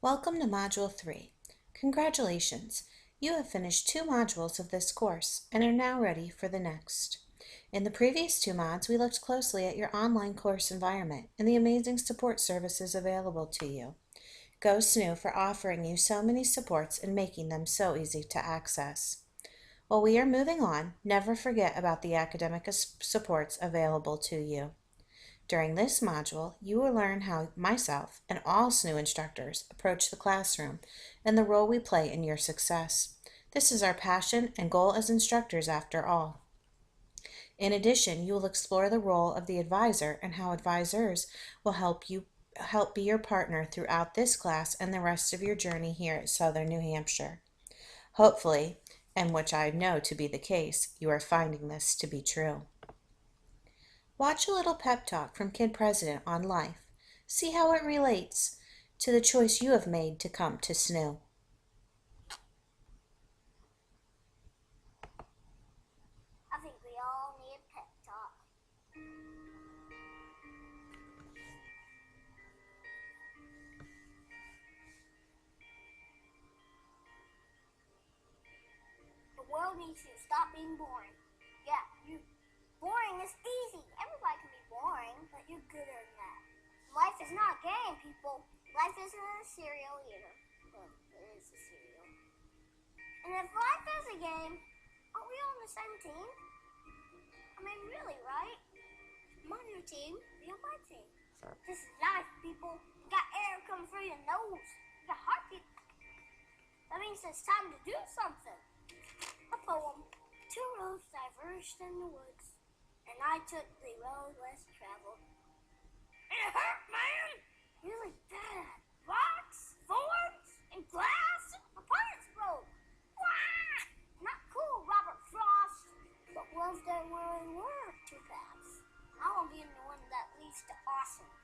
Welcome to Module 3. Congratulations! You have finished 2 modules of this course and are now ready for the next. In the previous 2 mods, we looked closely at your online course environment and the amazing support services available to you. Go SNHU for offering you so many supports and making them so easy to access. While we are moving on, never forget about the academic supports available to you. During this module, you will learn how myself and all SNHU instructors approach the classroom and the role we play in your success. This is our passion and goal as instructors after all. In addition, you will explore the role of the advisor and how advisors will help be your partner throughout this class and the rest of your journey here at Southern New Hampshire. Hopefully, and which I know to be the case, you are finding this to be true. Watch a little pep talk from Kid President on life. See how it relates to the choice you have made to come to SNHU. I think we all need a pep talk. The world needs you to stop being boring. Yeah, boring is easy. Everybody can be boring, but you're gooder than that. Life is not a game, people. Life isn't a cereal either. Well, it is a cereal. And if life is a game, aren't we all on the same team? I mean, really, right? I'm on your team, be on my team. This is life, people. You got air coming through your nose. You got heartbeat. That means it's time to do something. A poem. 2 roads diverged in the woods, and I took the road less traveled. It hurt, man! Really bad. Rocks, thorns, and glass. My parts broke. Wah! Not cool, Robert Frost. But was there really were 2 paths? I want to be in the one that leads to awesome.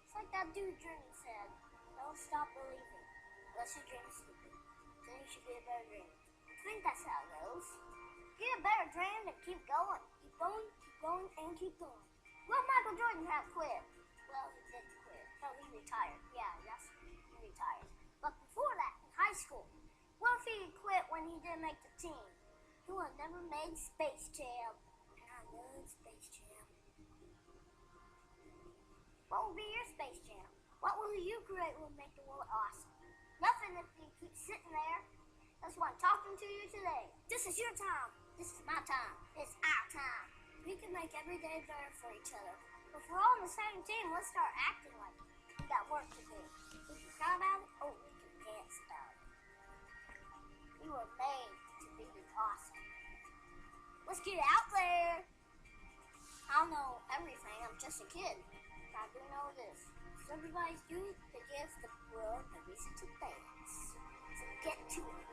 It's like that dude Dreaming said, don't stop believing, unless your dream is stupid. Then you should be a better dreamer. I think that's how it goes. Get a better dream and keep going. Keep going, and keep going. Well, Michael Jordan had quit. Well, he did quit. No, he retired. Yeah, he retired. But before that, in high school, what if he quit when he didn't make the team? He would have never made Space Jam. And I love Space Jam. What will be your Space Jam? What will you create will make the world awesome? Nothing if you keep sitting there. That's why I'm talking to you today. This is your time. This is my time. It's our time. We can make every day better for each other. If we're all on the same team, let's start acting like it. We got work to do. We can cry about it, or we can dance about it. We were made to be awesome. Let's get out there. I don't know everything. I'm just a kid. But I do know this. Everybody's youth to give the world a reason to dance. So get to it.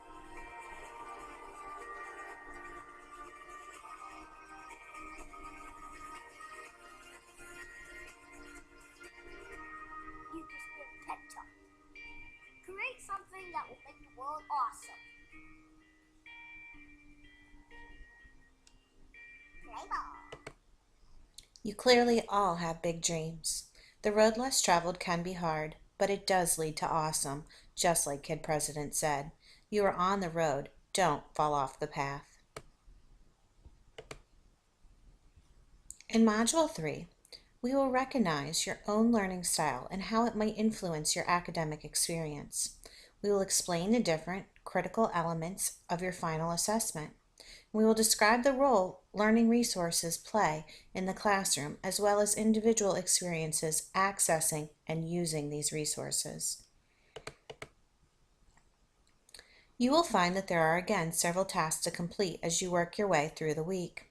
You just be a pep talk. Create something that will make the world awesome. Play ball. You clearly all have big dreams. The road less traveled can be hard, but it does lead to awesome, just like Kid President said. You are on the road. Don't fall off the path. In Module 3, we will recognize your own learning style and how it might influence your academic experience. We will explain the different critical elements of your final assessment. We will describe the role learning resources play in the classroom, as well as individual experiences accessing and using these resources. You will find that there are again several tasks to complete as you work your way through the week.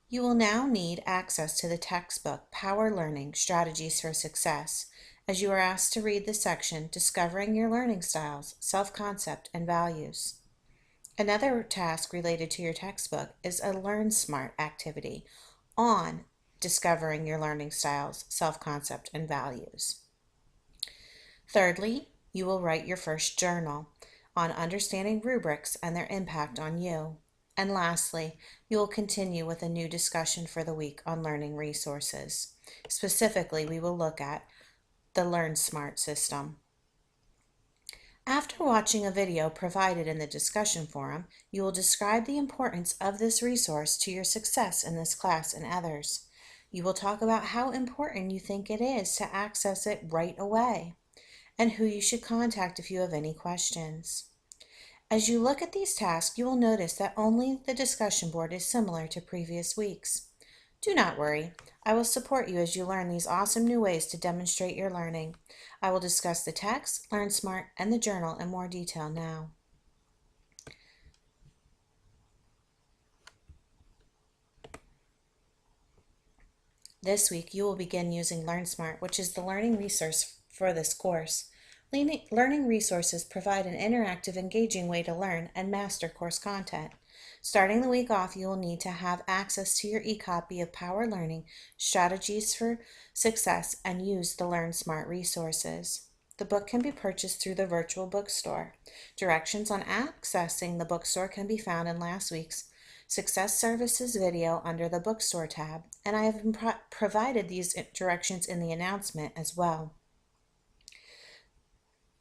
You will now need access to the textbook Power Learning Strategies for Success, as you are asked to read the section Discovering Your Learning Styles, Self-Concept, and Values. Another task related to your textbook is a Learn Smart activity on discovering your learning styles, self-concept, and values. Thirdly, you will write your first journal on understanding rubrics and their impact on you. And lastly, you will continue with a new discussion for the week on learning resources. Specifically, we will look at the Learn Smart system. After watching a video provided in the discussion forum, you will describe the importance of this resource to your success in this class and others. You will talk about how important you think it is to access it right away and who you should contact if you have any questions. As you look at these tasks, you will notice that only the discussion board is similar to previous weeks. Do not worry. I will support you as you learn these awesome new ways to demonstrate your learning. I will discuss the text, Learn Smart, and the journal in more detail now. This week, you will begin using LearnSmart, which is the learning resource for this course. Learning resources provide an interactive, engaging way to learn and master course content. Starting the week off, you will need to have access to your e-copy of Power Learning, Strategies for Success, and use the LearnSmart resources. The book can be purchased through the virtual bookstore. Directions on accessing the bookstore can be found in last week's Success Services video under the Bookstore tab, and I have provided these directions in the announcement as well.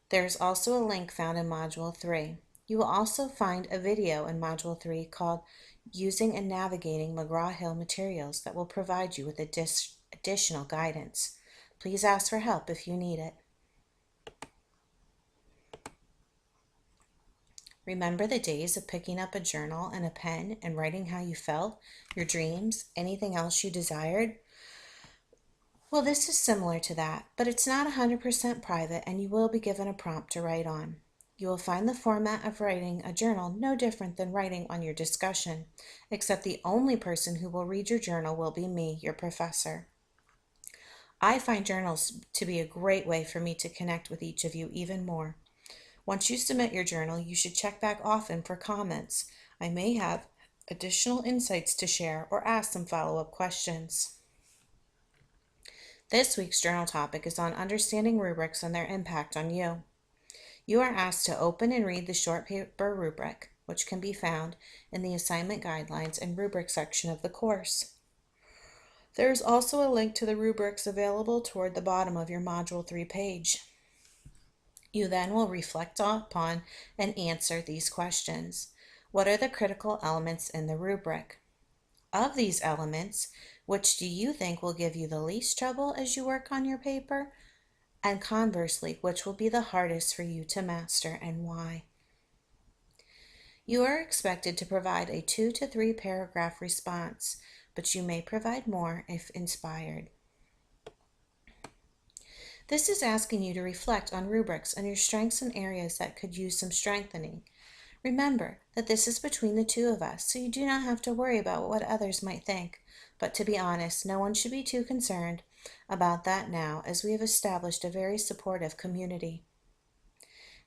There's also a link found in Module 3. You will also find a video in Module 3 called Using and Navigating McGraw-Hill Materials that will provide you with additional guidance. Please ask for help if you need it. Remember the days of picking up a journal and a pen and writing how you felt, your dreams, anything else you desired? Well, this is similar to that, but it's not 100% private, and you will be given a prompt to write on. You will find the format of writing a journal no different than writing on your discussion, except the only person who will read your journal will be me, your professor. I find journals to be a great way for me to connect with each of you even more. Once you submit your journal, you should check back often for comments. I may have additional insights to share or ask some follow-up questions. This week's journal topic is on understanding rubrics and their impact on you. You are asked to open and read the short paper rubric, which can be found in the assignment guidelines and rubric section of the course. There is also a link to the rubrics available toward the bottom of your Module 3 page. You then will reflect upon and answer these questions. What are the critical elements in the rubric? Of these elements, which do you think will give you the least trouble as you work on your paper? And conversely, which will be the hardest for you to master and why? You are expected to provide a 2 to 3 paragraph response, but you may provide more if inspired. This is asking you to reflect on rubrics and your strengths and areas that could use some strengthening. Remember that this is between the two of us, so you do not have to worry about what others might think. But to be honest, no one should be too concerned about that now, as we have established a very supportive community.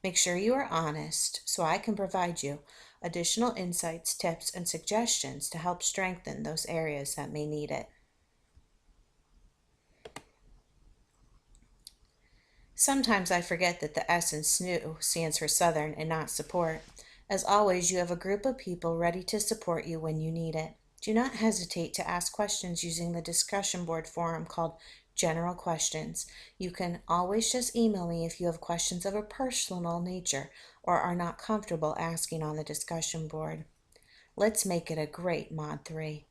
Make sure you are honest so I can provide you additional insights, tips, and suggestions to help strengthen those areas that may need it. Sometimes I forget that the S in SNHU stands for Southern and not support. As always, you have a group of people ready to support you when you need it. Do not hesitate to ask questions using the discussion board forum called General Questions. You can always just email me if you have questions of a personal nature or are not comfortable asking on the discussion board. Let's make it a great Mod 3.